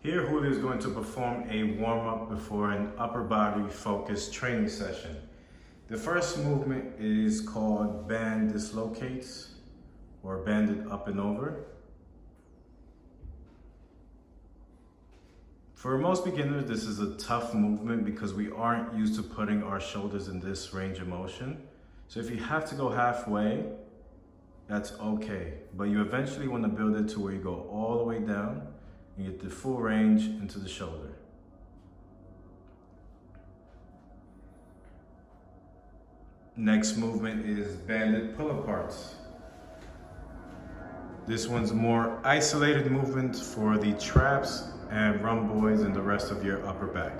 Here, Julio is going to perform a warm-up before an upper body focused training session. The first movement is called band dislocates or banded up and over. For most beginners, this is a tough movement because we aren't used to putting our shoulders in this range of motion. So if you have to go halfway, that's okay. But you eventually want to build it to where you go all the way down and get the full range into the shoulder. Next movement is banded pull-aparts. This one's a more isolated movement for the traps and rhomboids and the rest of your upper back.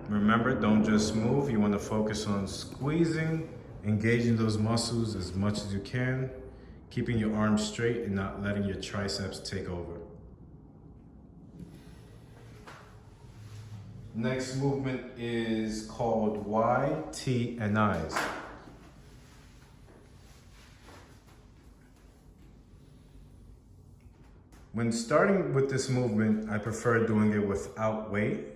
Remember, don't just move. You want to focus on squeezing, engaging those muscles as much as you can, keeping your arms straight and not letting your triceps take over. Next movement is called Y, T, and I's. When starting with this movement, I prefer doing it without weight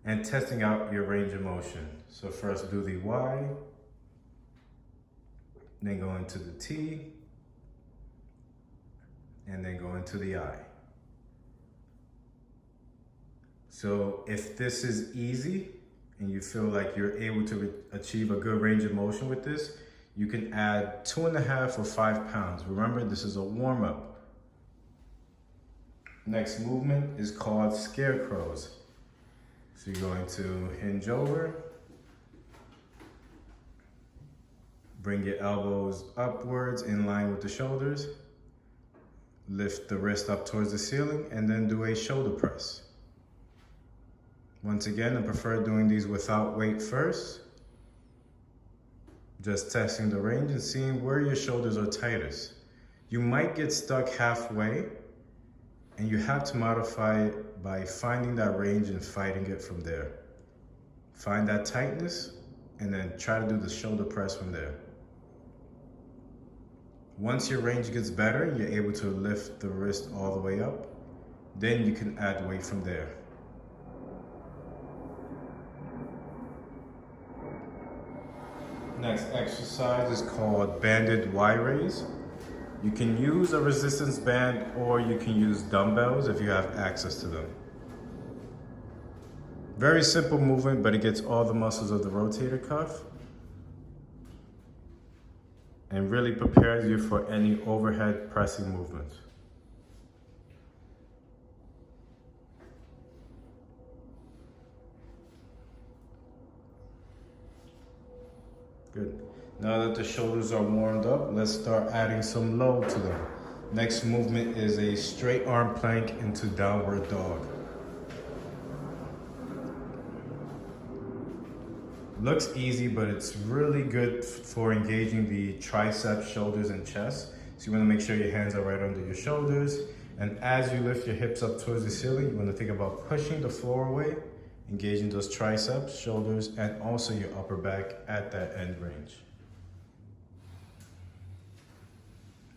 and testing out your range of motion. So first do the Y, then go into the T, and then go into the I. So if this is easy and you feel like you're able to achieve a good range of motion with this, you can add 2.5 or 5 pounds. Remember, this is a warm-up. Next movement is called scarecrows. So you're going to hinge over, bring your elbows upwards in line with the shoulders, lift the wrist up towards the ceiling, and then do a shoulder press. Once again, I prefer doing these without weight first, just testing the range and seeing where your shoulders are tightest. You might get stuck halfway, and you have to modify it by finding that range and fighting it from there. Find that tightness, and then try to do the shoulder press from there. Once your range gets better, you're able to lift the wrist all the way up. Then you can add weight from there. Next exercise is called banded Y raise. You can use a resistance band or you can use dumbbells if you have access to them. Very simple movement, but it gets all the muscles of the rotator cuff and really prepares you for any overhead pressing movements. Good. Now that the shoulders are warmed up, let's start adding some load to them. Next movement is a straight arm plank into downward dog. Looks easy, but it's really good for engaging the triceps, shoulders, and chest. So you want to make sure your hands are right under your shoulders. And as you lift your hips up towards the ceiling, you want to think about pushing the floor away, engaging those triceps, shoulders, and also your upper back at that end range.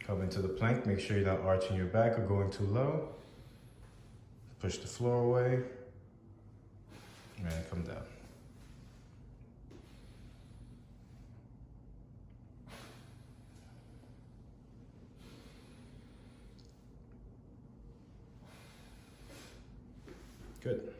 Come into the plank, make sure you're not arching your back or going too low. Push the floor away, and come down. Good.